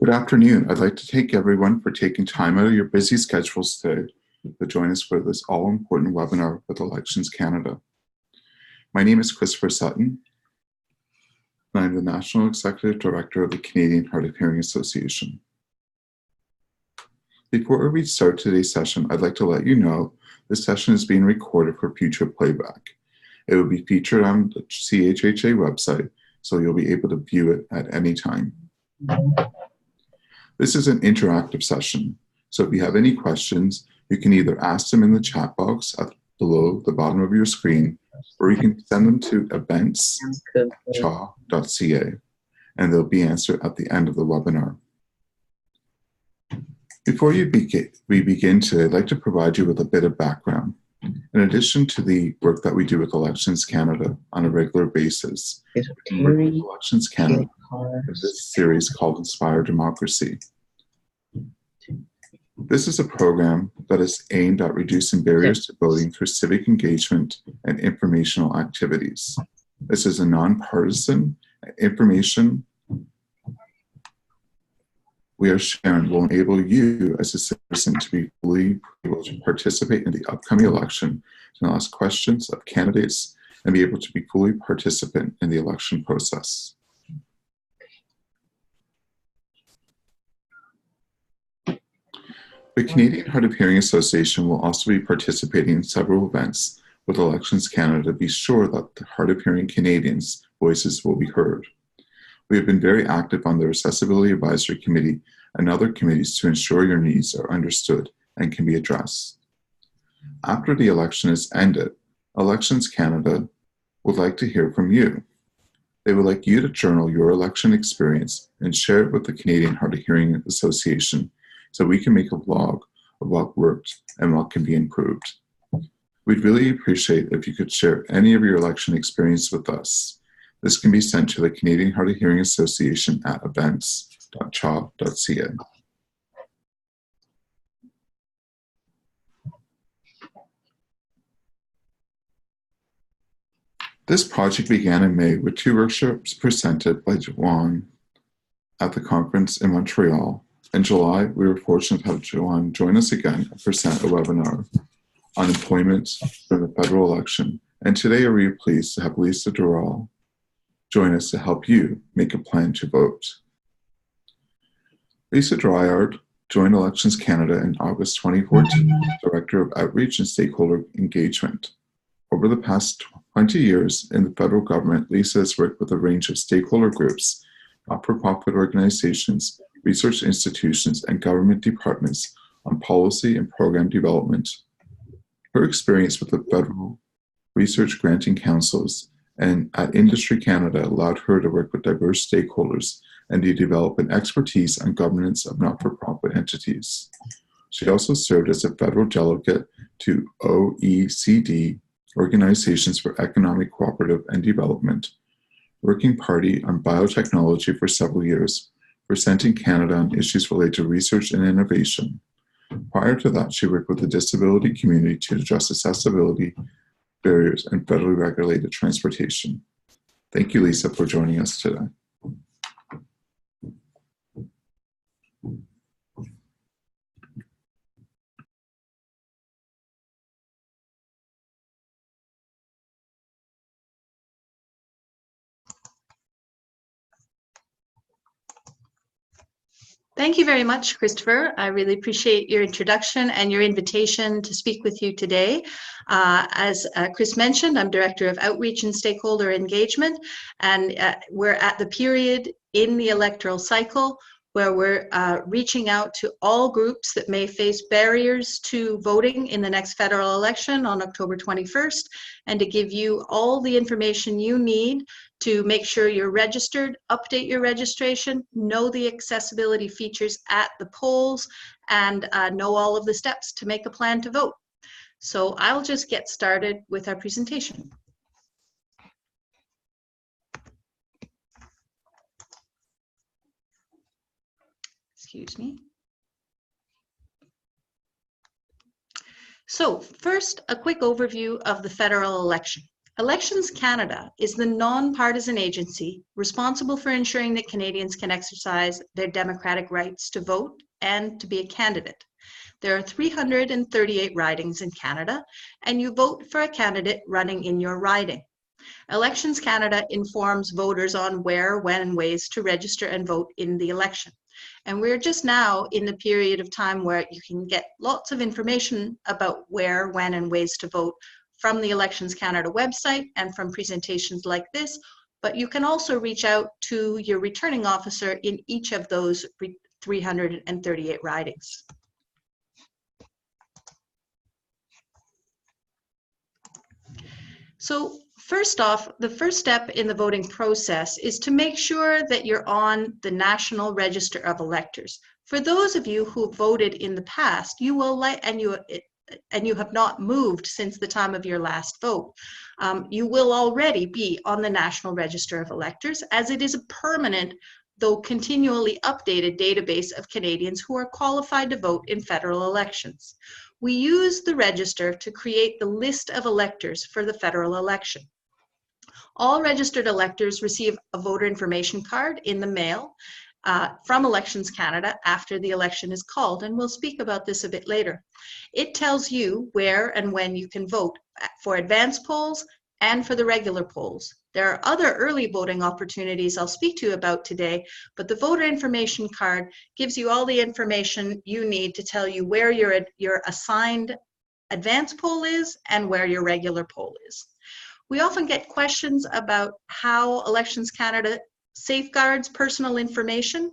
Good afternoon. I'd like to thank everyone for taking time out of your busy schedules today to join us for this all-important webinar with Elections Canada. My name is Christopher Sutton, and I'm the National Executive Director of the Canadian Hard of Hearing Association. Before we start today's session, I'd like to let you know this session is being recorded for future playback. It will be featured on the CHHA website, so you'll be able to view it at any time. This is an interactive session, so if you have any questions, you can either ask them in the chat box below the bottom of your screen, or you can send them to events@cha.ca, and they'll be answered at the end of the webinar. Before we begin today, I'd like to provide you with a bit of background. In addition to the work that we do with Elections Canada on a regular basis, we work with Elections Canada in this series called Inspire Democracy. This is a program that is aimed at reducing barriers to voting through civic engagement and informational activities. This is a nonpartisan information we are sharing will enable you as a citizen to be fully able to participate in the upcoming election, to ask questions of candidates, and be able to be fully participant in the election process. The Canadian Hard of Hearing Association will also be participating in several events with Elections Canada to be sure that the hard of hearing Canadians' voices will be heard. We have been very active on the Accessibility Advisory Committee and other committees to ensure your needs are understood and can be addressed. After the election is ended, Elections Canada would like to hear from you. They would like you to journal your election experience and share it with the Canadian Hard of Hearing Association so we can make a log of what worked and what can be improved. We'd really appreciate if you could share any of your election experience with us. This can be sent to the Canadian Hard of Hearing Association at events.cha.ca. This project began in May with 2 workshops presented by Joanne at the conference in Montreal. In July, we were fortunate to have Joanne join us again and present a webinar on employment for the federal election. And today, we are pleased to have Lisa Drouillard join us to help you make a plan to vote. Lisa Drouillard joined Elections Canada in August 2014 as Director of Outreach and Stakeholder Engagement. Over the past 20 years in the federal government, Lisa has worked with a range of stakeholder groups, not-for-profit organizations, research institutions, and government departments on policy and program development. Her experience with the federal research granting councils and at Industry Canada allowed her to work with diverse stakeholders and to develop an expertise on governance of not-for-profit entities. She also served as a federal delegate to OECD, Organizations for Economic Cooperative and Development, Working Party on Biotechnology for several years, presenting Canada on issues related to research and innovation. Prior to that, she worked with the disability community to address accessibility barriers and federally regulated transportation. Thank you, Lisa, for joining us today. Thank you very much, Christopher. I really appreciate your introduction and your invitation to speak with you today. As Chris mentioned, I'm Director of Outreach and Stakeholder Engagement, and we're at the period in the electoral cycle where we're reaching out to all groups that may face barriers to voting in the next federal election on October 21st, and to give you all the information you need to make sure you're registered, update your registration, know the accessibility features at the polls, and know all of the steps to make a plan to vote. So I'll just get started with our presentation. Excuse me. So first, a quick overview of the federal election. Elections Canada is the non-partisan agency responsible for ensuring that Canadians can exercise their democratic rights to vote and to be a candidate. There are 338 ridings in Canada, and you vote for a candidate running in your riding. Elections Canada informs voters on where, when, and ways to register and vote in the election. And we're just now in the period of time where you can get lots of information about where, when, and ways to vote from the Elections Canada website and from presentations like this, but you can also reach out to your returning officer in each of those 338 ridings. So first off, the first step in the voting process is to make sure that you're on the National Register of Electors. For those of you who voted in the past, you will and you have not moved since the time of your last vote, you will already be on the National Register of Electors, as it is a permanent, though continually updated database of Canadians who are qualified to vote in federal elections. We use the register to create the list of electors for the federal election. All registered electors receive a voter information card in the mail from Elections Canada after the election is called, and we'll speak about this a bit later. It tells you where and when you can vote for advance polls and for the regular polls. There are other early voting opportunities I'll speak to you about today, but the voter information card gives you all the information you need to tell you where your assigned advance poll is and where your regular poll is. We often get questions about how Elections Canada safeguards personal information.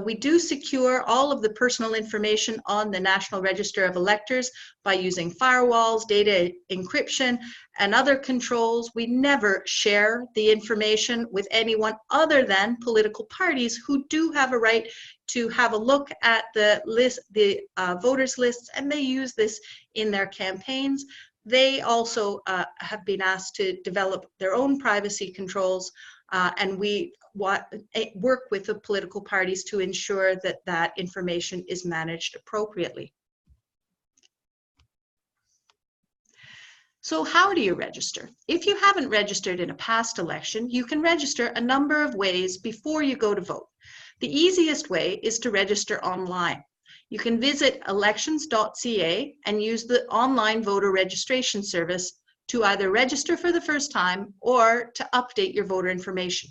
We do secure all of the personal information on the National Register of Electors by using firewalls, data encryption, and other controls. We never share the information with anyone other than political parties who do have a right to have a look at the list, the voters lists, and they use this in their campaigns. They also have been asked to develop their own privacy controls, and we work with the political parties to ensure that that information is managed appropriately. So how do you register? If you haven't registered in a past election, you can register a number of ways before you go to vote. The easiest way is to register online. You can visit elections.ca and use the online voter registration service to either register for the first time or to update your voter information.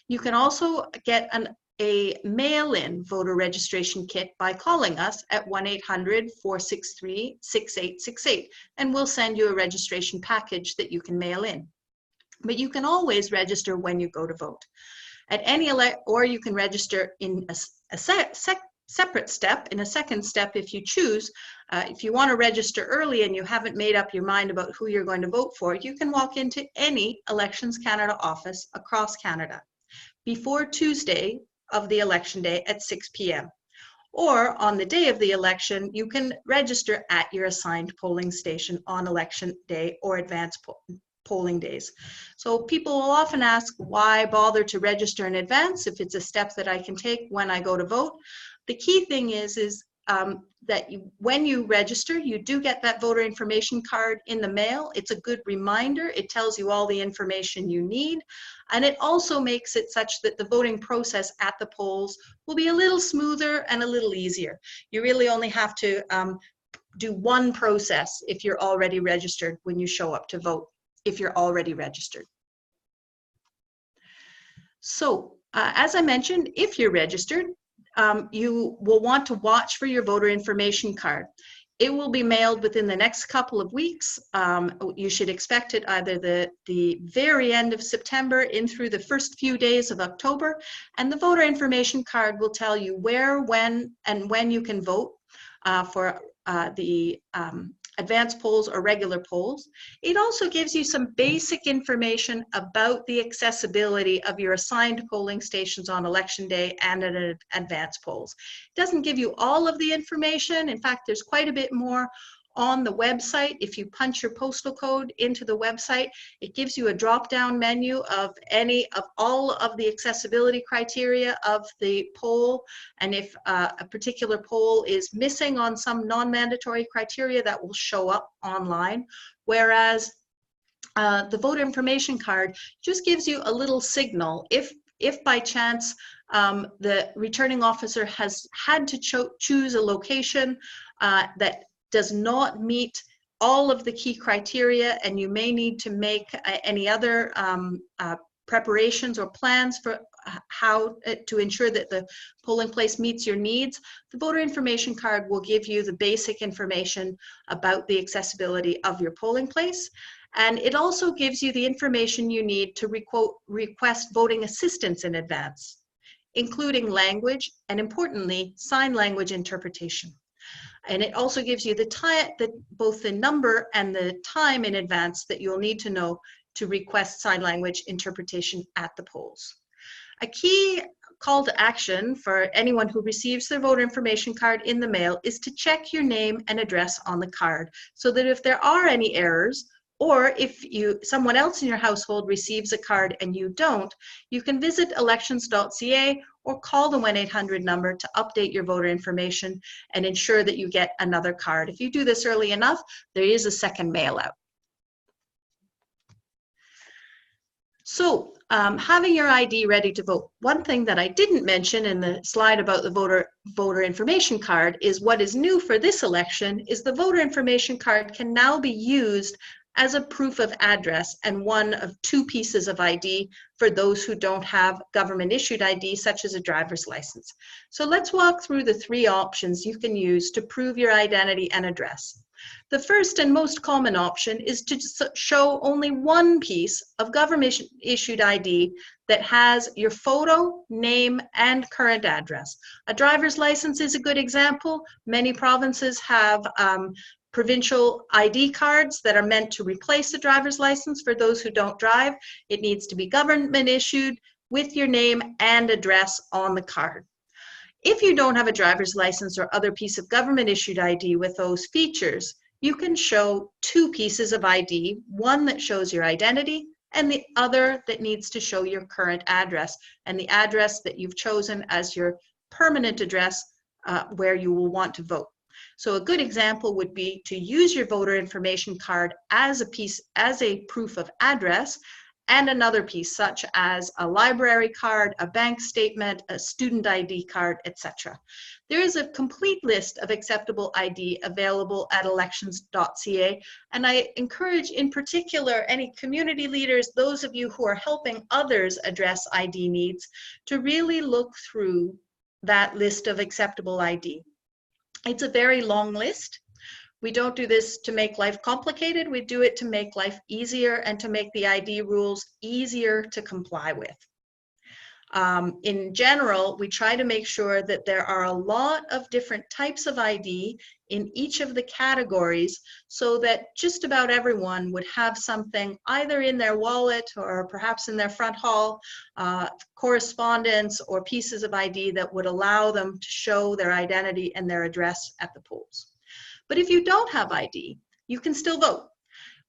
You can also get a mail-in voter registration kit by calling us at 1-800-463-6868, and we'll send you a registration package that you can mail in. But you can always register when you go to vote. Or you can register in a separate step, in a second step if you choose. If you want to register early and you haven't made up your mind about who you're going to vote for, you can walk into any Elections Canada office across Canada before Tuesday of the election day at 6 p.m. Or on the day of the election, you can register at your assigned polling station on election day or advance polling days. So people will often ask, why bother to register in advance if it's a step that I can take when I go to vote? The key thing is that when you register, you do get that voter information card in the mail. It's a good reminder. It tells you all the information you need. And it also makes it such that the voting process at the polls will be a little smoother and a little easier. You really only have to do one process if you're already registered when you show up to vote, if you're already registered. So as I mentioned, if you're registered, you will want to watch for your voter information card. It will be mailed within the next couple of weeks. You should expect it either the very end of September in through the first few days of October. And the voter information card will tell you where, when, and when you can vote for the advanced polls or regular polls. It also gives you some basic information about the accessibility of your assigned polling stations on election day and at advanced polls. It doesn't give you all of the information. In fact, there's quite a bit more on the website. If you punch your postal code into the website, it gives you a drop-down menu of all of the accessibility criteria of the poll. And if a particular poll is missing on some non-mandatory criteria, that will show up online. Whereas the voter information card just gives you a little signal if by chance the returning officer has had to choose a location that does not meet all of the key criteria, and you may need to make any other preparations or plans for how to ensure that the polling place meets your needs. The voter information card will give you the basic information about the accessibility of your polling place. And it also gives you the information you need to request voting assistance in advance, including language and, importantly, sign language interpretation. And it also gives you both the number and the time in advance that you'll need to know to request sign language interpretation at the polls. A key call to action for anyone who receives their voter information card in the mail is to check your name and address on the card, so that if there are any errors, or if someone else in your household receives a card and you don't, you can visit elections.ca or call the 1-800 number to update your voter information and ensure that you get another card. If you do this early enough, there is a second mail out. So having your ID ready to vote. One thing that I didn't mention in the slide about the voter information card is what is new for this election is the voter information card can now be used as a proof of address and one of two pieces of ID for those who don't have government issued ID, such as a driver's license. So let's walk through the three options you can use to prove your identity and address. The first and most common option is to show only one piece of government issued ID that has your photo, name, and current address. A driver's license is a good example. Many provinces have provincial ID cards that are meant to replace a driver's license for those who don't drive. It needs to be government issued with your name and address on the card. If you don't have a driver's license or other piece of government issued ID with those features, you can show two pieces of ID, one that shows your identity and the other that needs to show your current address and the address that you've chosen as your permanent address where you will want to vote. So a good example would be to use your voter information card as a proof of address, and another piece such as a library card, a bank statement, a student ID card, etc. There is a complete list of acceptable ID available at elections.ca, and I encourage in particular any community leaders, those of you who are helping others address ID needs, to really look through that list of acceptable ID. It's a very long list. We don't do this to make life complicated. We do it to make life easier and to make the ID rules easier to comply with. In general, we try to make sure that there are a lot of different types of ID in each of the categories so that just about everyone would have something either in their wallet or perhaps in their front hall, correspondence or pieces of ID that would allow them to show their identity and their address at the polls. But if you don't have ID, you can still vote.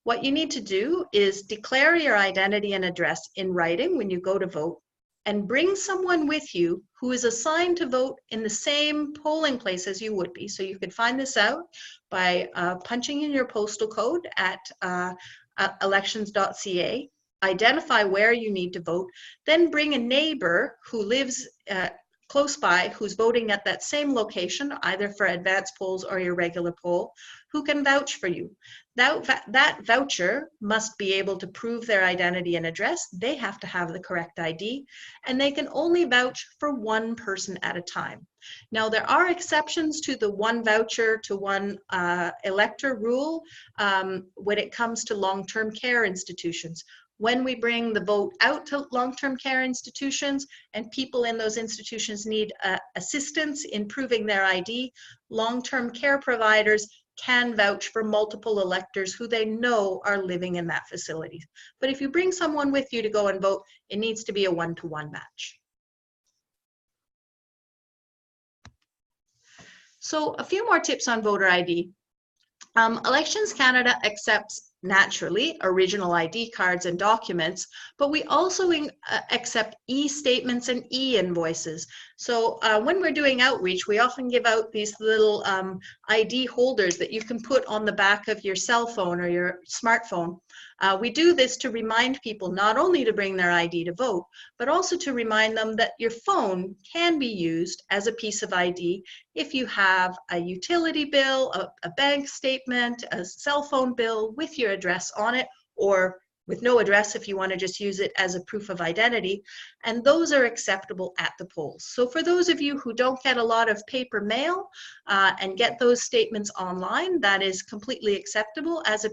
What you need to do is declare your identity and address in writing when you go to vote, and bring someone with you who is assigned to vote in the same polling place as you would be. So you could find this out by punching in your postal code at elections.ca, identify where you need to vote, then bring a neighbor who lives close by, who's voting at that same location, either for advanced polls or your regular poll, who can vouch for you. That voucher must be able to prove their identity and address. They have to have the correct ID, and they can only vouch for one person at a time. Now, there are exceptions to the one voucher to one elector rule when it comes to long-term care institutions. When we bring the vote out to long-term care institutions and people in those institutions need assistance in proving their ID, long-term care providers can vouch for multiple electors who they know are living in that facility. But if you bring someone with you to go and vote, it needs to be a one-to-one match. So a few more tips on voter ID. Elections Canada accepts naturally, original ID cards and documents, but we also accept e-statements and e-invoices. So when we're doing outreach, we often give out these little ID holders that you can put on the back of your cell phone or your smartphone. We do this to remind people not only to bring their ID to vote, but also to remind them that your phone can be used as a piece of ID if you have a utility bill, a bank statement, a cell phone bill with your address on it, or with no address if you want to just use it as a proof of identity, and those are acceptable at the polls. So for those of you who don't get a lot of paper mail and get those statements online, that is completely acceptable as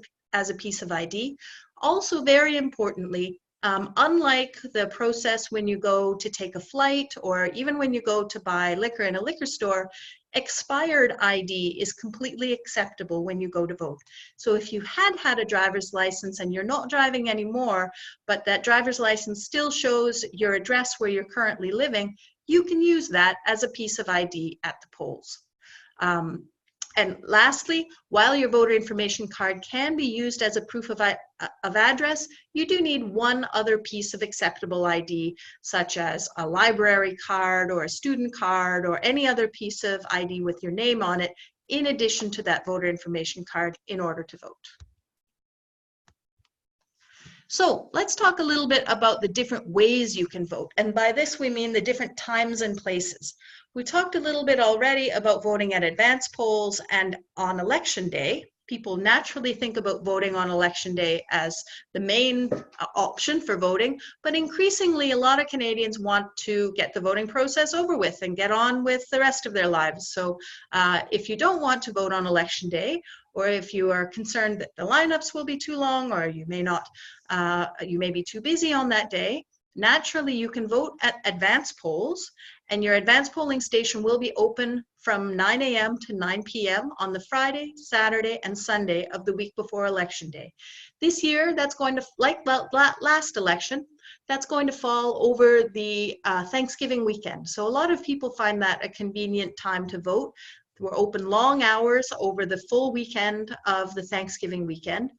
a piece of ID. Also, very importantly, unlike the process when you go to take a flight or even when you go to buy liquor in a liquor store, expired ID is completely acceptable when you go to vote. So if you had a driver's license and you're not driving anymore, but that driver's license still shows your address where you're currently living, you can use that as a piece of ID at the polls. And lastly, while your voter information card can be used as a proof of address, you do need one other piece of acceptable ID, such as a library card or a student card or any other piece of ID with your name on it, in addition to that voter information card, in order to vote. So let's talk a little bit about the different ways you can vote. And by this, we mean the different times and places. We talked a little bit already about voting at advance polls and on election day. People naturally think about voting on election day as the main option for voting, but increasingly a lot of Canadians want to get the voting process over with and get on with the rest of their lives. So if you don't want to vote on election day, or if you are concerned that the lineups will be too long, or you may not, you may be too busy on that day, naturally you can vote at advance polls, and your advance polling station will be open from 9 a.m. to 9 p.m. on the Friday, Saturday, and Sunday of the week before election day. This year, that's going to, like last election, that's going to fall over the Thanksgiving weekend. So a lot of people find that a convenient time to vote. We're open long hours over the full weekend of the Thanksgiving weekend.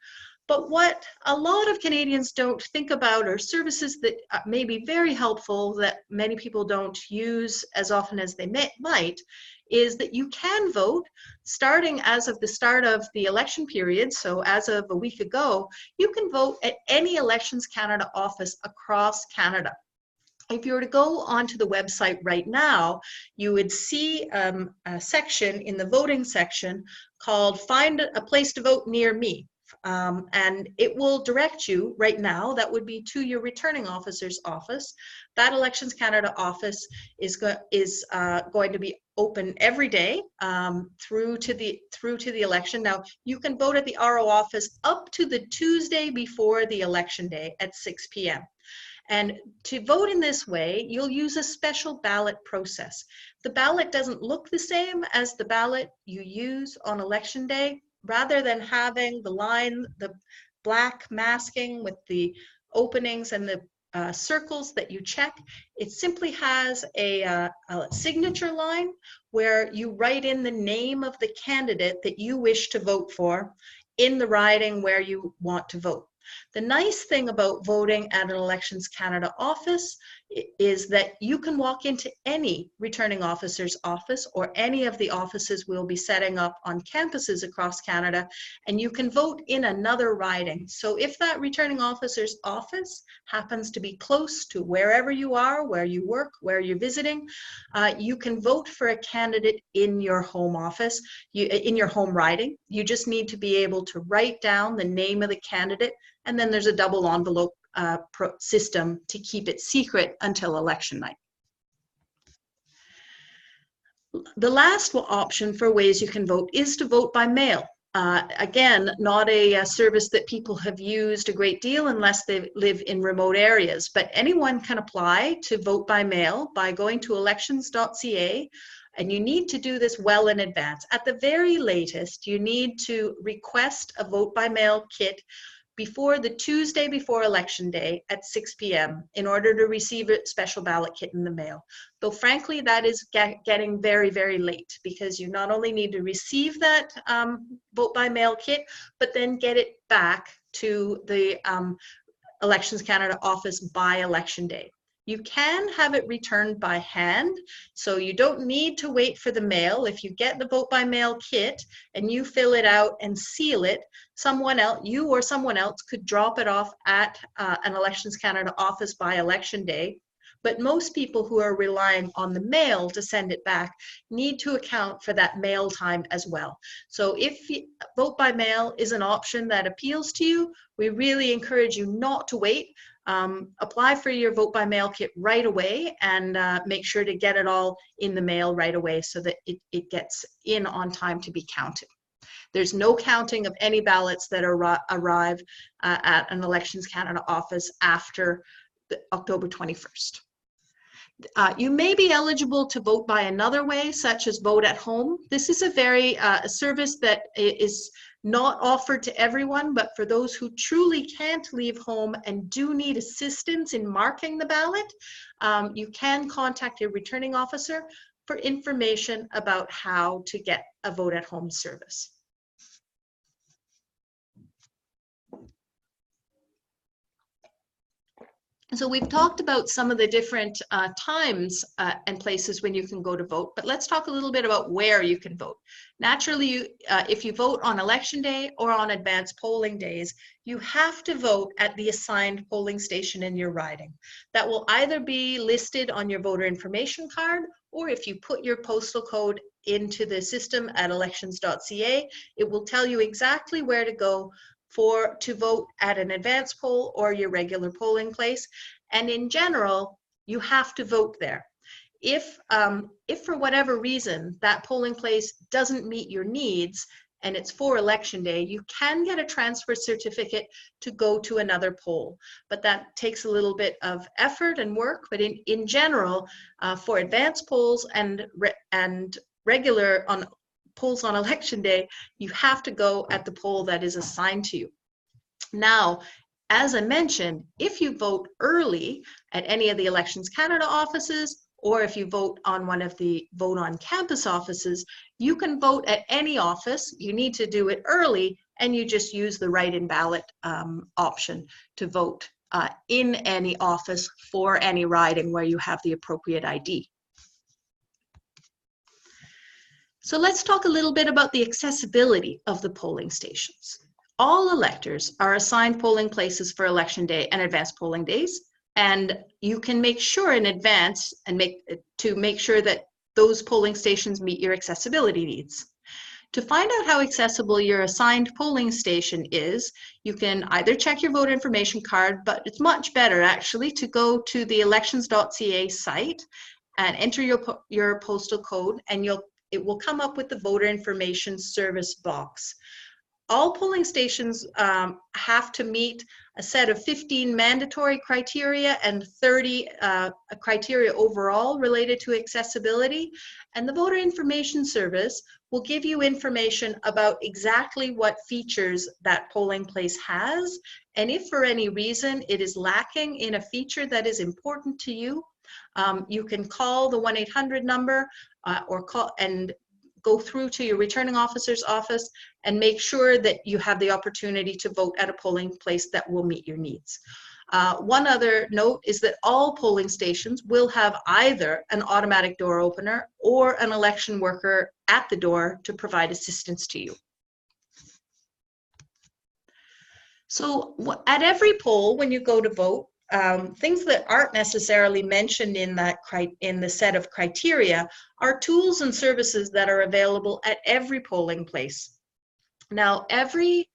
But what a lot of Canadians don't think about, or services that may be very helpful that many people don't use as often as they might, is that you can vote starting as of the start of the election period. So as of a week ago, you can vote at any Elections Canada office across Canada. If you were to go onto the website right now, you would see a section in the voting section called Find a Place to Vote Near Me. And it will direct you right now, that would be to your returning officer's office. That Elections Canada office is going to be open every day through to the election. Now, you can vote at the RO office up to the Tuesday before the election day at 6 p.m. And to vote in this way, you'll use a special ballot process. The ballot doesn't look the same as the ballot you use on election day. Rather than having the line, the black masking with the openings and the circles that you check, it simply has a signature line where you write in the name of the candidate that you wish to vote for in the riding where you want to vote. The nice thing about voting at an Elections Canada office is that you can walk into any returning officer's office or any of the offices we'll be setting up on campuses across Canada, and you can vote in another riding. So if that returning officer's office happens to be close to wherever you are, where you work, where you're visiting, you can vote for a candidate in your home office, in your home riding. You just need to be able to write down the name of the candidate, and then there's a double envelope system to keep it secret until election night. The last option for ways you can vote is to vote by mail. Again, not a service that people have used a great deal unless they live in remote areas, but anyone can apply to vote by mail by going to elections.ca, and you need to do this well in advance. At the very latest, you need to request a vote by mail kit before the Tuesday before Election Day at 6 p.m. in order to receive a special ballot kit in the mail. Though frankly, that is getting very, very late, because you not only need to receive that vote by mail kit, but then get it back to the Elections Canada office by Election Day. You can have it returned by hand, so you don't need to wait for the mail. If you get the vote by mail kit and you fill it out and seal it, someone else, you or someone else, could drop it off at an Elections Canada office by Election Day. But most people who are relying on the mail to send it back need to account for that mail time as well. So if vote by mail is an option that appeals to you, we really encourage you not to wait. Apply for your vote by mail kit right away, and make sure to get it all in the mail right away so that it gets in on time to be counted. There's no counting of any ballots that arrive at an Elections Canada office after October 21st. You may be eligible to vote by another way, such as vote at home. This is a service that is not offered to everyone, but for those who truly can't leave home and do need assistance in marking the ballot, you can contact your returning officer for information about how to get a vote at home service. So we've talked about some of the different times and places when you can go to vote, but let's talk a little bit about where you can vote. Naturally, if you vote on Election Day or on advanced polling days, you have to vote at the assigned polling station in your riding. That will either be listed on your voter information card, or if you put your postal code into the system at elections.ca, it will tell you exactly where to go to vote at an advanced poll or your regular polling place. And in general, you have to vote there. If for whatever reason that polling place doesn't meet your needs and it's for Election Day, you can get a transfer certificate to go to another poll. But that takes a little bit of effort and work. But in general, for advanced polls and regular polls on Election Day, you have to go at the poll that is assigned to you. Now, as I mentioned, if you vote early at any of the Elections Canada offices, or if you vote on one of the Vote on Campus offices, you can vote at any office. You need to do it early, and you just use the write-in ballot option to vote in any office for any riding where you have the appropriate ID. So let's talk a little bit about the accessibility of the polling stations. All electors are assigned polling places for Election Day and advanced polling days, and you can make sure in advance and make sure that those polling stations meet your accessibility needs. To find out how accessible your assigned polling station is, you can either check your voter information card, but it's much better actually to go to the elections.ca site and enter your postal code, and it will come up with the voter information service box. All polling stations have to meet a set of 15 mandatory criteria and 30 criteria overall related to accessibility. And the voter information service will give you information about exactly what features that polling place has. And if for any reason it is lacking in a feature that is important to you, you can call the 1-800 number or call and go through to your returning officer's office and make sure that you have the opportunity to vote at a polling place that will meet your needs. One other note is that all polling stations will have either an automatic door opener or an election worker at the door to provide assistance to you. So at every poll, when you go to vote, things that aren't necessarily mentioned in the set of criteria are tools and services that are available at every polling place. Now, every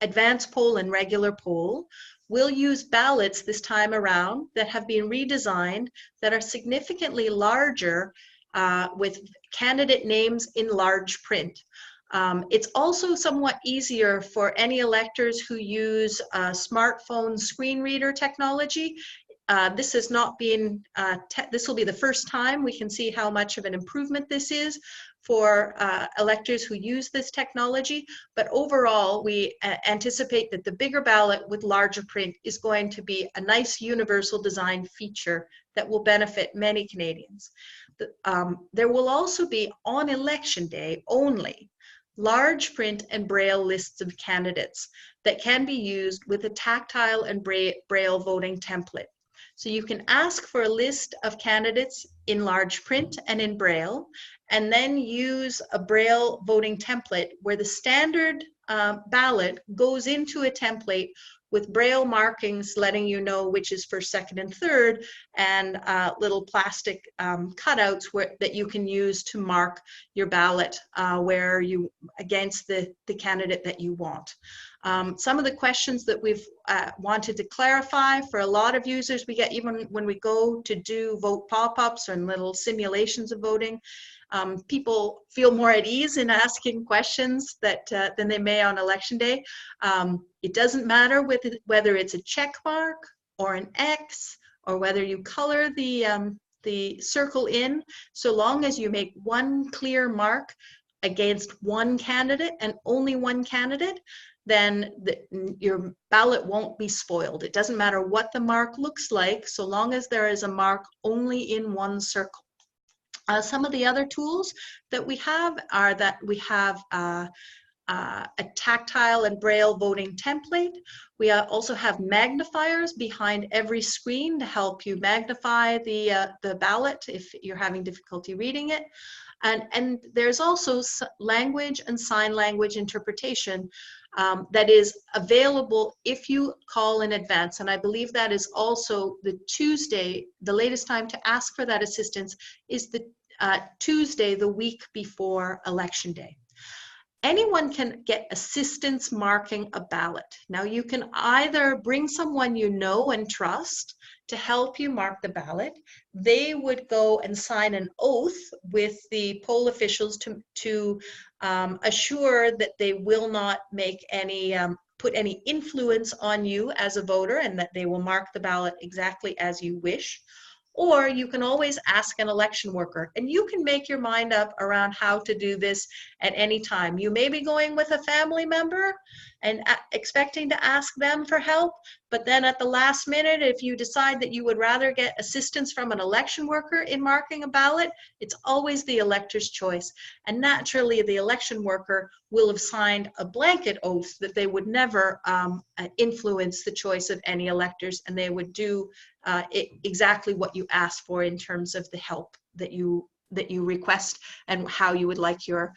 advanced poll and regular poll will use ballots this time around that have been redesigned that are significantly larger with candidate names in large print. It's also somewhat easier for any electors who use smartphone screen reader technology. This has not been, this will be the first time we can see how much of an improvement this is. for electors who use this technology, but overall we anticipate that the bigger ballot with larger print is going to be a nice universal design feature that will benefit many Canadians. There will also be, on election day only, large print and braille lists of candidates that can be used with a tactile and braille voting template. So you can ask for a list of candidates in large print and in braille, and then use a braille voting template where the standard ballot goes into a template with braille markings letting you know which is first, second, and third, and little plastic cutouts that you can use to mark your ballot where you against the candidate that you want. Some of the questions that we've wanted to clarify for a lot of users, we get even when we go to do vote pop-ups and little simulations of voting, people feel more at ease in asking questions than they may on election day. It doesn't matter whether it's a check mark or an X, or whether you color the circle in, so long as you make one clear mark against one candidate and only one candidate, then your ballot won't be spoiled. It doesn't matter what the mark looks like, so long as there is a mark only in one circle. Some of the other tools that we have are that we have a tactile and braille voting template. We also have magnifiers behind every screen to help you magnify the ballot if you're having difficulty reading it. And there's also language and sign language interpretation that is available if you call in advance. And I believe that is also the Tuesday, the latest time to ask for that assistance is the Tuesday, the week before Election Day. Anyone can get assistance marking a ballot. Now you can either bring someone you know and trust to help you mark the ballot. They would go and sign an oath with the poll officials to assure that they will not make any put any influence on you as a voter, and that they will mark the ballot exactly as you wish. Or you can always ask an election worker, and you can make your mind up around how to do this at any time. You may be going with a family member and expecting to ask them for help, but then at the last minute, if you decide that you would rather get assistance from an election worker in marking a ballot, it's always the elector's choice. And naturally, the election worker will have signed a blanket oath that they would never influence the choice of any electors, and they would do exactly what you asked for in terms of the help that you request and how you would like your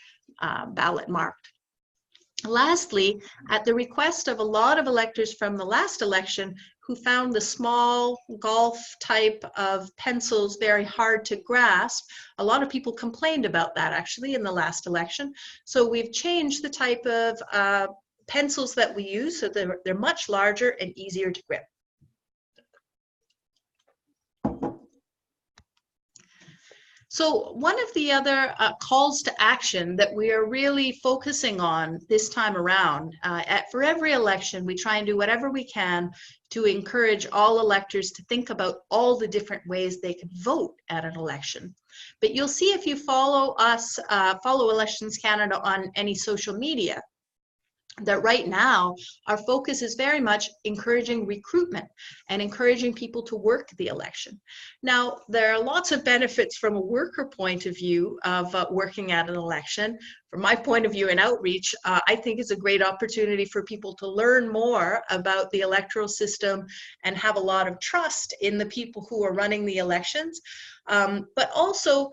ballot marked. Lastly, at the request of a lot of electors from the last election who found the small golf type of pencils very hard to grasp, a lot of people complained about that actually in the last election. So we've changed the type of pencils that we use, so they're much larger and easier to grip. So one of the other calls to action that we are really focusing on this time around, for every election, we try and do whatever we can to encourage all electors to think about all the different ways they could vote at an election. But you'll see if you follow us, follow Elections Canada on any social media, that right now our focus is very much encouraging recruitment and encouraging people to work the election. Now, there are lots of benefits from a worker point of view of working at an election. From my point of view in outreach, I think it's a great opportunity for people to learn more about the electoral system and have a lot of trust in the people who are running the elections. But also,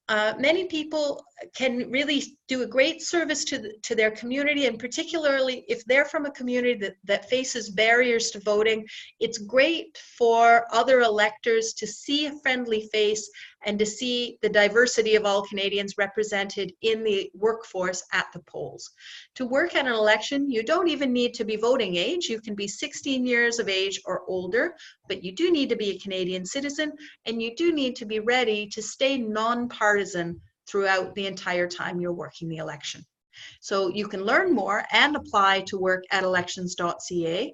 many people can really do a great service to their community, and particularly if they're from a community that faces barriers to voting, it's great for other electors to see a friendly face and to see the diversity of all Canadians represented in the workforce at the polls. To work at an election, you don't even need to be voting age. You can be 16 years of age or older, but you do need to be a Canadian citizen, and you do need to be ready to stay nonpartisan throughout the entire time you're working the election. So you can learn more and apply to work at elections.ca,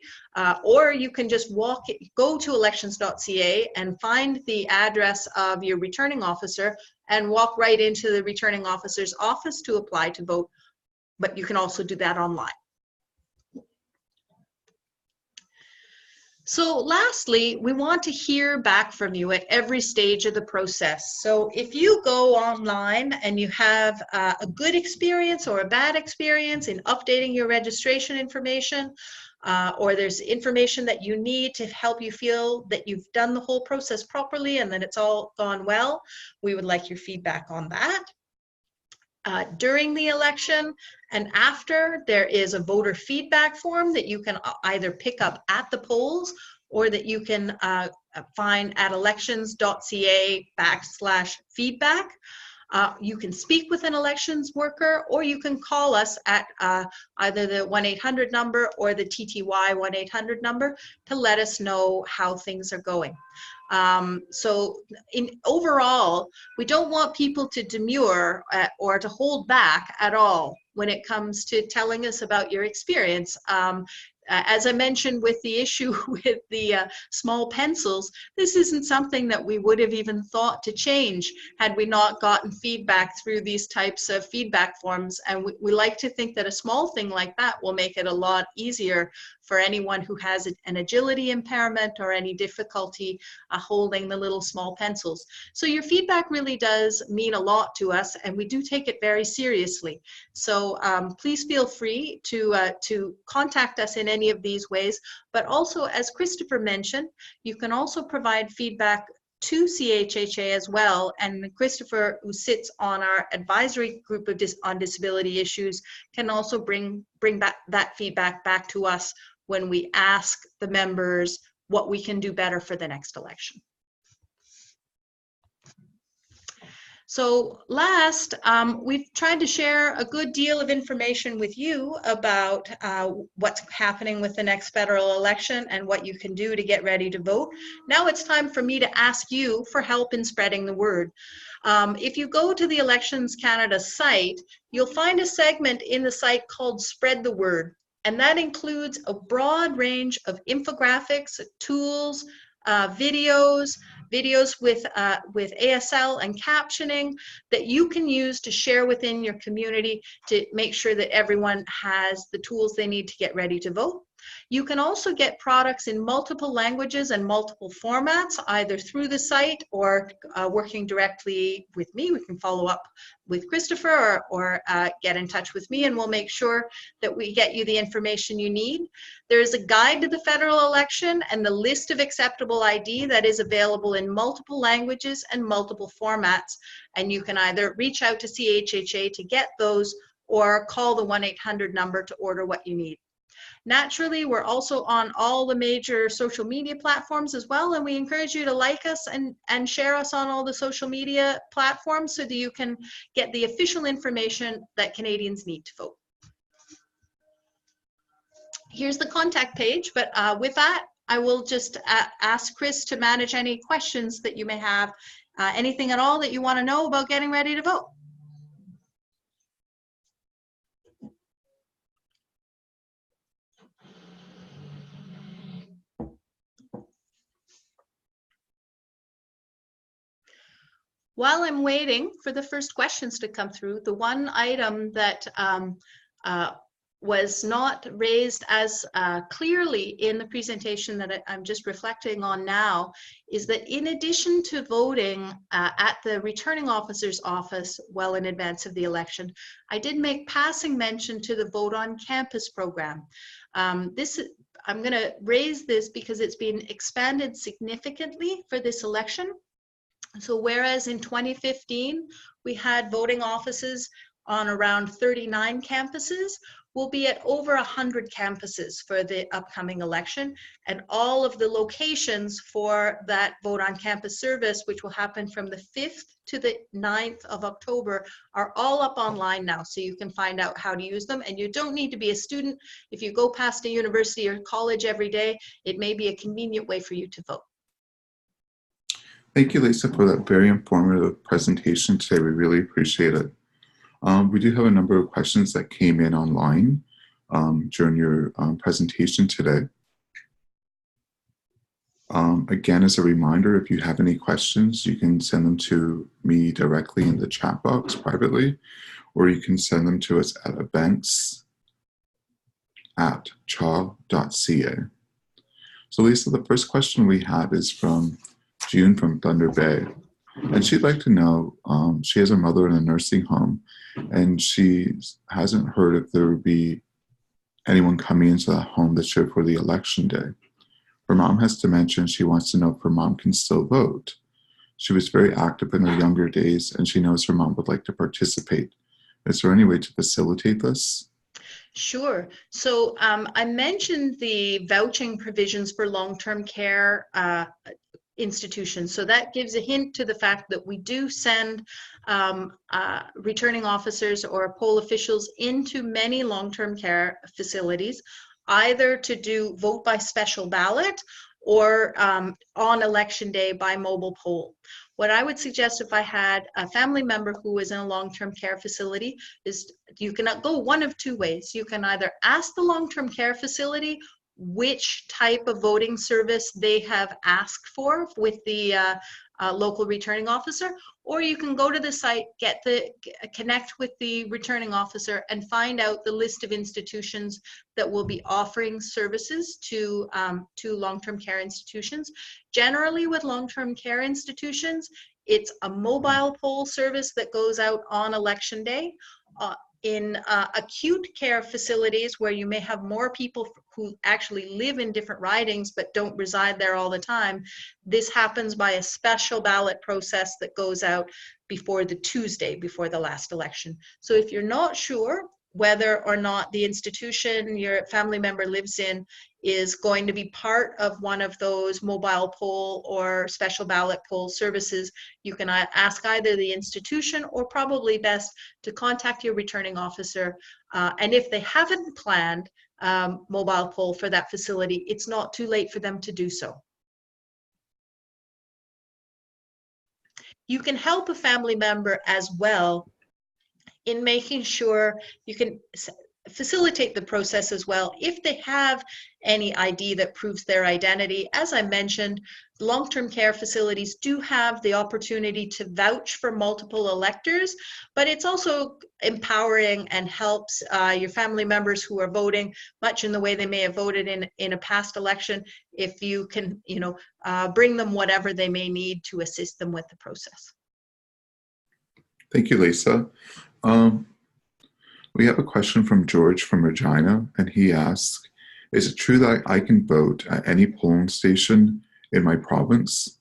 or you can just go to elections.ca and find the address of your returning officer and walk right into the returning officer's office to apply to vote, but you can also do that online. So lastly, we want to hear back from you at every stage of the process. So if you go online and you have a good experience or a bad experience in updating your registration information, or there's information that you need to help you feel that you've done the whole process properly and that it's all gone well, we would like your feedback on that. During the election and after, there is a voter feedback form that you can either pick up at the polls or that you can find at elections.ca/feedback. You can speak with an elections worker, or you can call us at either the 1-800 number or the TTY 1-800 number to let us know how things are going. So overall, we don't want people to demur or to hold back at all when it comes to telling us about your experience. As I mentioned with the issue with the small pencils, this isn't something that we would have even thought to change had we not gotten feedback through these types of feedback forms. And we like to think that a small thing like that will make it a lot easier for anyone who has an agility impairment or any difficulty holding the little small pencils. So your feedback really does mean a lot to us, and we do take it very seriously. So please feel free to contact us in any of these ways. But also, as Christopher mentioned, you can also provide feedback to CHHA as well, and Christopher, who sits on our advisory group on disability issues, can also bring back that feedback back to us when we ask the members what we can do better for the next election. So last, we've tried to share a good deal of information with you about what's happening with the next federal election and what you can do to get ready to vote. Now it's time for me to ask you for help in spreading the word. If you go to the Elections Canada site, you'll find a segment in the site called Spread the Word, and that includes a broad range of infographics, tools, videos with ASL and captioning that you can use to share within your community to make sure that everyone has the tools they need to get ready to vote. You can also get products in multiple languages and multiple formats, either through the site or working directly with me. We can follow up with Christopher or get in touch with me, and we'll make sure that we get you the information you need. There is a guide to the federal election and the list of acceptable ID that is available in multiple languages and multiple formats, and you can either reach out to CHHA to get those or call the 1-800 number to order what you need. Naturally, we're also on all the major social media platforms as well, and we encourage you to like us and share us on all the social media platforms so that you can get the official information that Canadians need to vote. Here's the contact page, but with that, I will just ask Chris to manage any questions that you may have, anything at all that you want to know about getting ready to vote. While I'm waiting for the first questions to come through, the one item that was not raised as clearly in the presentation that I'm just reflecting on now is that in addition to voting at the returning officer's office well in advance of the election, I did make passing mention to the Vote on Campus program. I'm going to raise this because it's been expanded significantly for this election. So whereas in 2015, we had voting offices on around 39 campuses, we'll be at over 100 campuses for the upcoming election. And all of the locations for that Vote on Campus service, which will happen from the 5th to the 9th of October, are all up online now. So you can find out how to use them. And you don't need to be a student. If you go past a university or college every day, it may be a convenient way for you to vote. Thank you, Lisa, for that very informative presentation today. We really appreciate it. We do have a number of questions that came in online during your presentation today. Again, as a reminder, if you have any questions, you can send them to me directly in the chat box privately, or you can send them to us at events@chaw.ca. So Lisa, the first question we have is from June from Thunder Bay. And she'd like to know, she has her mother in a nursing home, and she hasn't heard if there would be anyone coming into that home this year for the election day. Her mom has dementia, and she wants to know if her mom can still vote. She was very active in her younger days, and she knows her mom would like to participate. Is there any way to facilitate this? Sure. So I mentioned the vouching provisions for long-term care institutions. So that gives a hint to the fact that we do send returning officers or poll officials into many long-term care facilities, either to do vote by special ballot or on election day by mobile poll. What I would suggest if I had a family member who is in a long-term care facility is you can go one of two ways. You can either ask the long-term care facility which type of voting service they have asked for with the local returning officer, or you can go to the site, connect with the returning officer and find out the list of institutions that will be offering services to long-term care institutions. Generally with long-term care institutions, it's a mobile poll service that goes out on election day. In acute care facilities where you may have more people who actually live in different ridings but don't reside there all the time, this happens by a special ballot process that goes out before the Tuesday before the last election. So if you're not sure whether or not the institution your family member lives in is going to be part of one of those mobile poll or special ballot poll services, you can ask either the institution or probably best to contact your returning officer. And if they haven't planned mobile poll for that facility, it's not too late for them to do so. You can help a family member as well in making sure you can facilitate the process as well if they have any ID that proves their identity. As I mentioned, long-term care facilities do have the opportunity to vouch for multiple electors, but it's also empowering and helps your family members who are voting much in the way they may have voted in a past election, if you can bring them whatever they may need to assist them with the process. Thank you, Lisa. We have a question from George from Regina, and he asks, is it true that I can vote at any polling station in my province?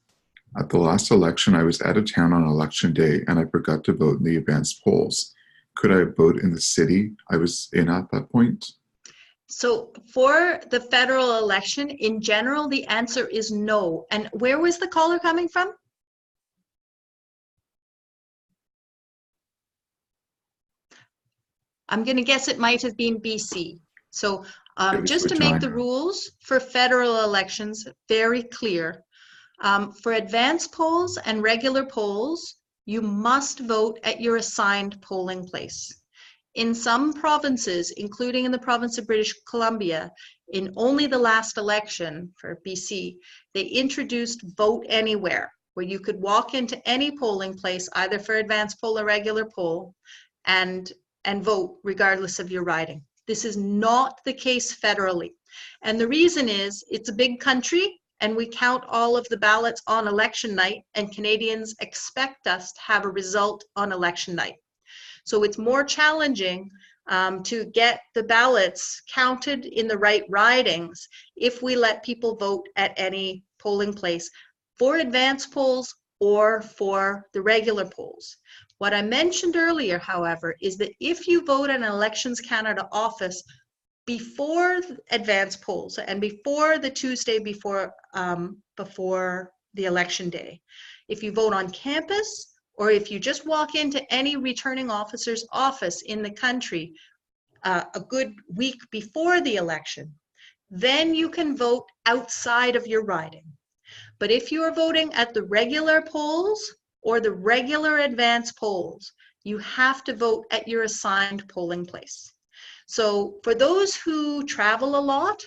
At the last election, I was out of town on election day and I forgot to vote in the advanced polls. Could I vote in the city I was in at that point? So for the federal election, in general, the answer is no. And where was the caller coming from? I'm going to guess it might have been BC. So just to make the rules for federal elections very clear, for advanced polls and regular polls, you must vote at your assigned polling place. In some provinces, including in the province of British Columbia, in only the last election for BC, they introduced vote anywhere, where you could walk into any polling place, either for advanced poll or regular poll, and vote regardless of your riding. This is not the case federally. And the reason is it's a big country and we count all of the ballots on election night, and Canadians expect us to have a result on election night. So it's more challenging to get the ballots counted in the right ridings if we let people vote at any polling place for advanced polls or for the regular polls. What I mentioned earlier, however, is that if you vote in an Elections Canada office before advanced polls and before the Tuesday before the election day, if you vote on campus or if you just walk into any returning officer's office in the country a good week before the election, then you can vote outside of your riding. But if you are voting at the regular polls or the regular advance polls, you have to vote at your assigned polling place. So for those who travel a lot,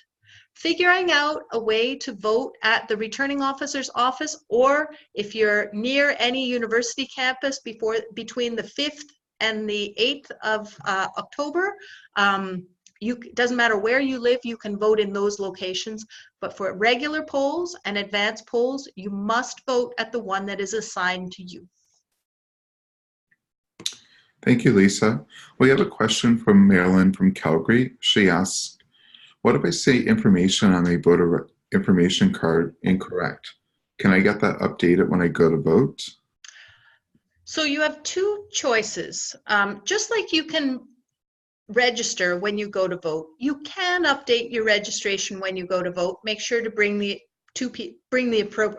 Figuring out a way to vote at the returning officer's office, or if you're near any university campus between the 5th and the 8th of October, doesn't matter where you live, you can vote in those locations. But for regular polls and advanced polls, you must vote at the one that is assigned to you. Thank you, Lisa. We have a question from Marilyn from Calgary. She asks, what if I say information on my voter information card incorrect? Can I get that updated when I go to vote? So you have two choices. Just like you can register when you go to vote, you can update your registration when you go to vote. Make sure to bring the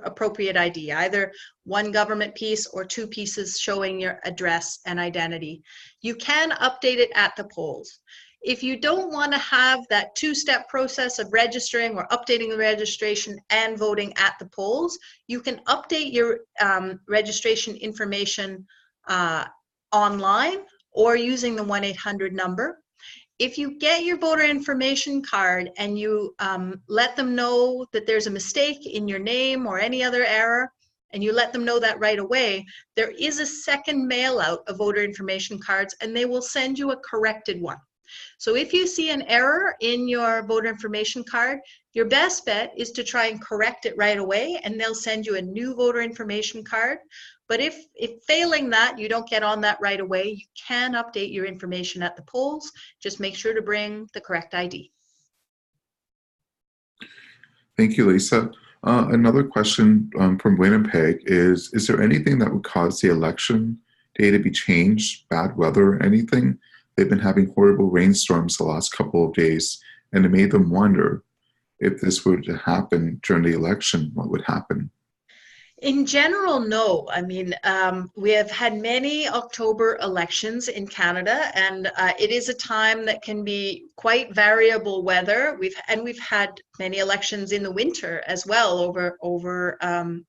appropriate ID, either one government piece or two pieces showing your address and identity. You can update it at the polls. If you don't want to have that two-step process of registering or updating the registration and voting at the polls, you can update your registration information online or using the 1-800 number. If you get your voter information card and you let them know that there's a mistake in your name or any other error, and you let them know that right away, there is a second mail out of voter information cards, and they will send you a corrected one. So if you see an error in your voter information card, your best bet is to try and correct it right away, and they'll send you a new voter information card. But if failing that, you don't get on that right away, you can update your information at the polls. Just make sure to bring the correct ID. Thank you, Lisa. Another question from Winnipeg is there anything that would cause the election day to be changed, bad weather or anything? They've been having horrible rainstorms the last couple of days, and it made them wonder if this were to happen during the election, what would happen? In general, no. I mean, we have had many October elections in Canada, and it is a time that can be quite variable weather. We've had many elections in the winter as well over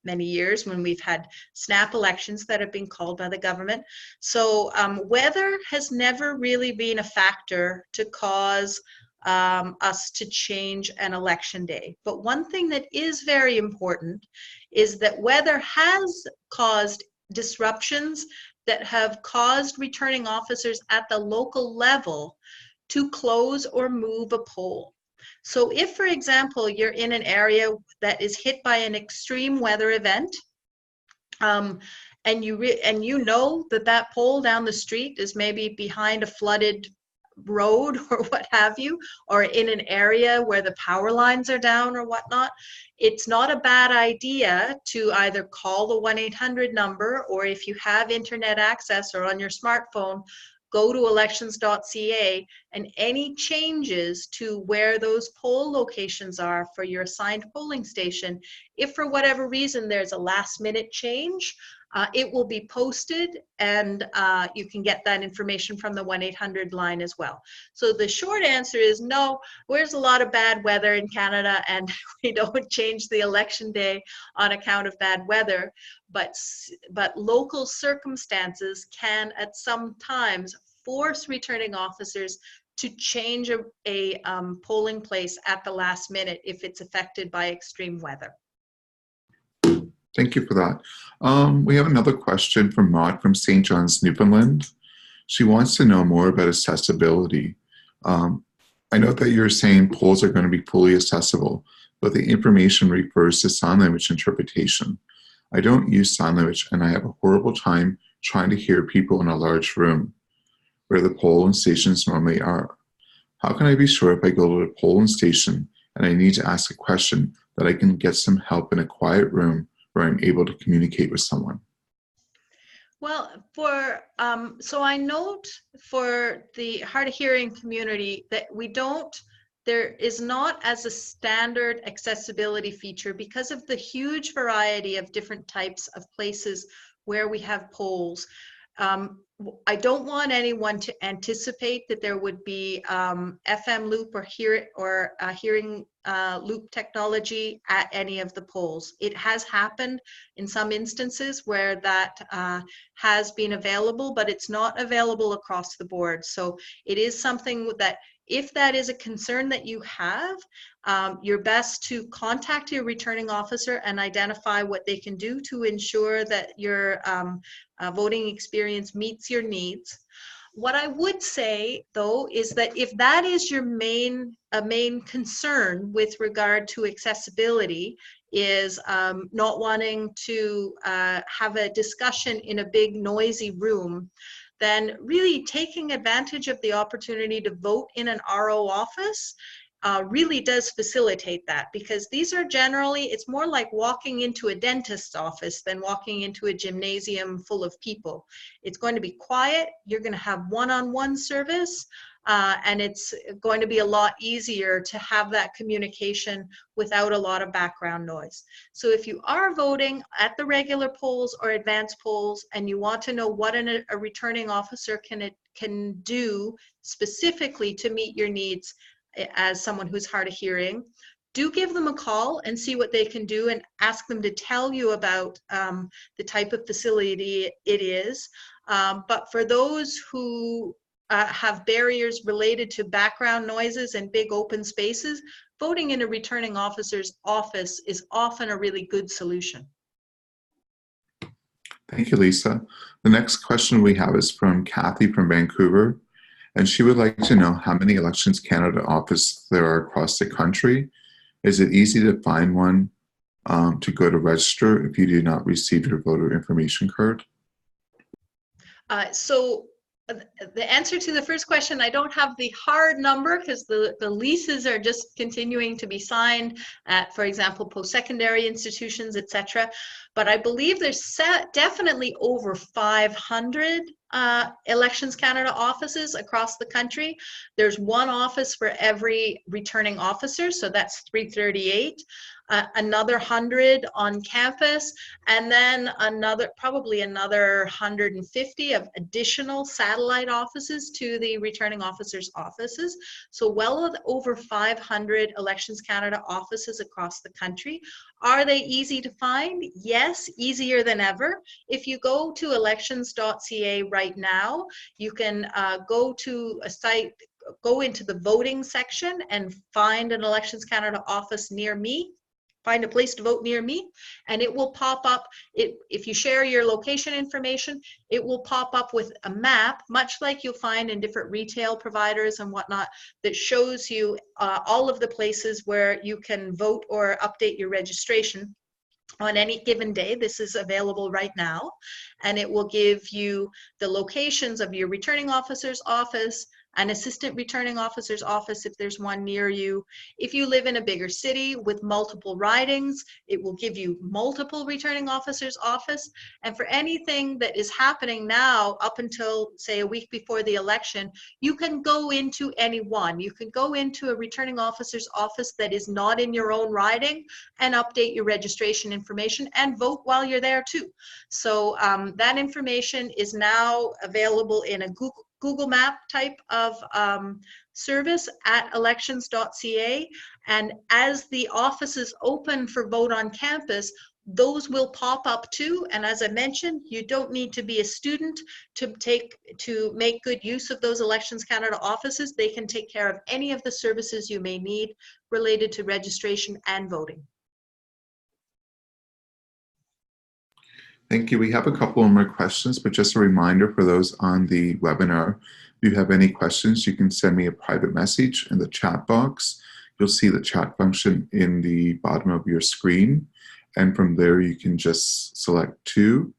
many years when we've had snap elections that have been called by the government. So weather has never really been a factor to cause us to change an election day. But one thing that is very important is that weather has caused disruptions that have caused returning officers at the local level to close or move a poll. So if, for example, you're in an area that is hit by an extreme weather event, and you know that poll down the street is maybe behind a flooded road or what have you, or in an area where the power lines are down or whatnot, it's not a bad idea to either call the 1-800 number, or if you have internet access or on your smartphone, go to elections.ca, and any changes to where those poll locations are for your assigned polling station, if for whatever reason there's a last minute change, it will be posted, and you can get that information from the 1-800 line as well. So the short answer is no, there's a lot of bad weather in Canada, and we don't change the election day on account of bad weather, but local circumstances can at some times force returning officers to change a polling place at the last minute if it's affected by extreme weather. Thank you for that. We have another question from Maud from St. John's, Newfoundland. She wants to know more about accessibility. I know that you're saying polls are going to be fully accessible, but the information refers to sign language interpretation. I don't use sign language, and I have a horrible time trying to hear people in a large room where the polling stations normally are. How can I be sure if I go to a polling station and I need to ask a question that I can get some help in a quiet room where I'm able to communicate with someone? Well, so I note for the hard of hearing community that there is not as a standard accessibility feature because of the huge variety of different types of places where we have polls. I don't want anyone to anticipate that there would be FM loop or hearing loop technology at any of the polls. It has happened in some instances where that has been available, but it's not available across the board. So it is something that, if that is a concern that you have, you're best to contact your returning officer and identify what they can do to ensure that your voting experience meets your needs. What I would say, though, is that if that is your main concern with regard to accessibility, is not wanting to have a discussion in a big noisy room, then really taking advantage of the opportunity to vote in an RO office really does facilitate that, because these are generally, it's more like walking into a dentist's office than walking into a gymnasium full of people. It's going to be quiet, you're going to have one-on-one service, and it's going to be a lot easier to have that communication without a lot of background noise. So if you are voting at the regular polls or advanced polls and you want to know what a returning officer can do specifically to meet your needs as someone who's hard of hearing, do give them a call and see what they can do, and ask them to tell you about the type of facility it is. But for those who have barriers related to background noises and big open spaces, voting in a returning officer's office is often a really good solution. Thank you, Lisa. The next question we have is from Kathy from Vancouver, and she would like to know how many Elections Canada offices there are across the country. Is it easy to find one to go to register if you do not receive your voter information card? So the answer to the first question, I don't have the hard number, because the leases are just continuing to be signed at, for example, post-secondary institutions, etc. But I believe there's definitely over 500 Elections Canada offices across the country. There's one office for every returning officer, so that's 338. Another 100 on campus, and then probably another 150 of additional satellite offices to the returning officers' offices. So well over 500 Elections Canada offices across the country. Are they easy to find? Yes, easier than ever. If you go to elections.ca right now, you can go to a site, go into the voting section and find an Elections Canada office near me. Find a place to vote near me, and it will pop up. If you share your location information, it will pop up with a map, much like you'll find in different retail providers and whatnot, that shows you all of the places where you can vote or update your registration on any given day. This is available right now, and it will give you the locations of your returning officer's office, an assistant returning officer's office if there's one near you. If you live in a bigger city with multiple ridings, it will give you multiple returning officer's office. And for anything that is happening now up until, say, a week before the election, you can go into any one. You can go into a returning officer's office that is not in your own riding and update your registration information and vote while you're there too. So that information is now available in a Google Map type of service at elections.ca. And as the offices open for Vote on Campus, those will pop up too. And as I mentioned, you don't need to be a student to make good use of those Elections Canada offices. They can take care of any of the services you may need related to registration and voting. Thank you. We have a couple more questions, but just a reminder for those on the webinar, if you have any questions, you can send me a private message in the chat box. You'll see the chat function in the bottom of your screen. And from there, you can just select two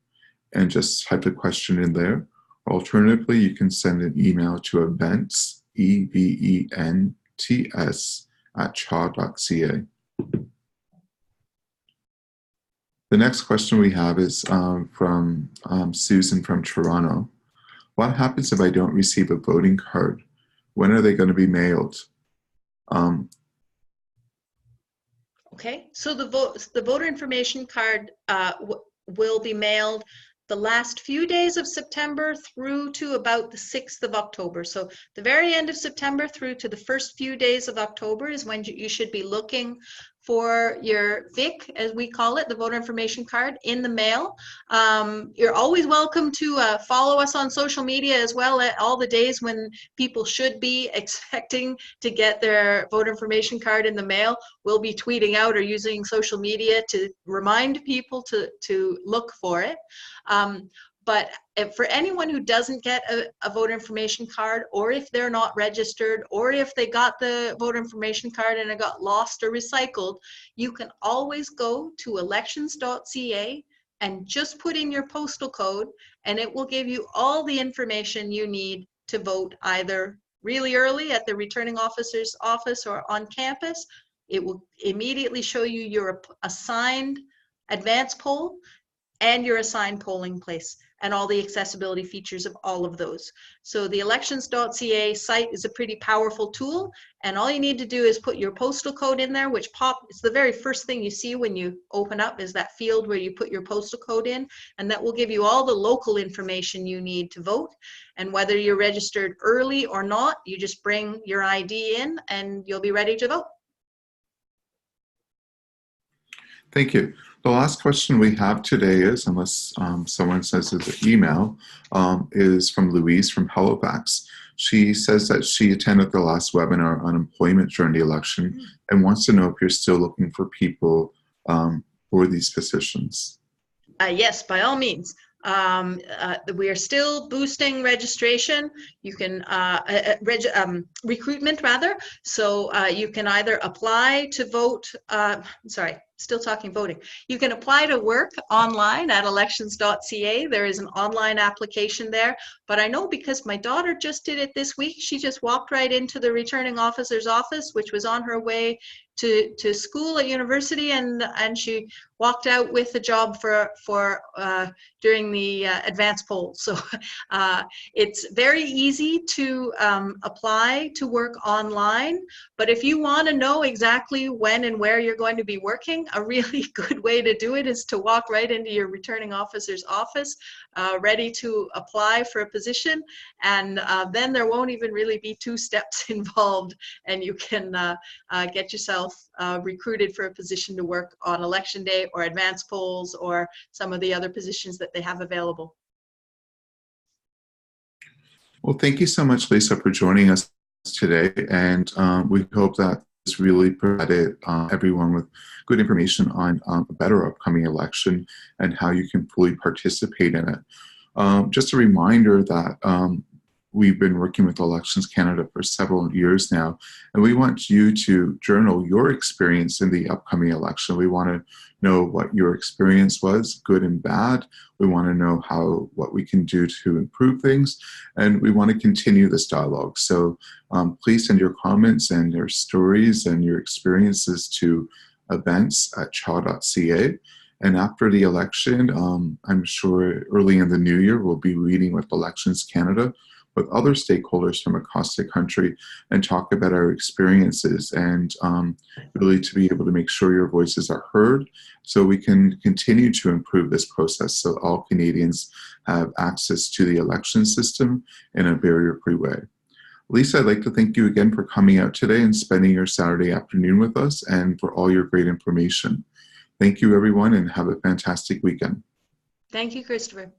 and just type the question in there. Alternatively, you can send an email to events, events, @cha.ca. The next question we have is from Susan from Toronto. What happens if I don't receive a voting card? When are they going to be mailed? Okay, so the voter information card will be mailed the last few days of September through to about the 6th of October. So the very end of September through to the first few days of October is when you should be looking for your VIC, as we call it, the voter information card, in the mail. You're always welcome to follow us on social media as well at all the days when people should be expecting to get their voter information card in the mail. We'll be tweeting out or using social media to remind people to look for it. But for anyone who doesn't get a voter information card, or if they're not registered, or if they got the voter information card and it got lost or recycled, you can always go to elections.ca and just put in your postal code, and it will give you all the information you need to vote, either really early at the returning officer's office or on campus. It will immediately show you your assigned advance poll and your assigned polling place, and all the accessibility features of all of those. So the elections.ca site is a pretty powerful tool, and all you need to do is put your postal code in there, which it's the very first thing you see when you open up, is that field where you put your postal code in, and that will give you all the local information you need to vote. And whether you're registered early or not, you just bring your ID in and you'll be ready to vote. Thank you. The last question we have today is, unless someone says it's an email, is from Louise from Halifax. She says that she attended the last webinar on employment during the election and wants to know if you're still looking for people for these positions. Yes, by all means. We are still boosting registration. You can recruitment rather. So you can either apply to vote. Still talking voting. You can apply to work online at elections.ca. There is an online application there. But I know, because my daughter just did it this week, she just walked right into the returning officer's office, which was on her way to school at university, and she walked out with a job for during the advance poll. So it's very easy to apply to work online. But if you want to know exactly when and where you're going to be working, a really good way to do it is to walk right into your returning officer's office, ready to apply for a position, and then there won't even really be 2 steps involved, and you can get yourself recruited for a position to work on election day or advance polls or some of the other positions that they have available. Well, thank you so much, Lisa, for joining us today, and we hope that this really provided everyone with good information on a better upcoming election and how you can fully participate in it. Just a reminder that we've been working with Elections Canada for several years now, and we want you to journal your experience in the upcoming election. We want to know what your experience was, good and bad. We want to know what we can do to improve things, and we want to continue this dialogue. So please send your comments and your stories and your experiences to events@cha.ca. And after the election, I'm sure early in the new year, we'll be meeting with Elections Canada with other stakeholders from across the country and talk about our experiences, and really to be able to make sure your voices are heard so we can continue to improve this process so all Canadians have access to the election system in a barrier-free way. Lisa, I'd like to thank you again for coming out today and spending your Saturday afternoon with us, and for all your great information. Thank you, everyone, and have a fantastic weekend. Thank you, Christopher.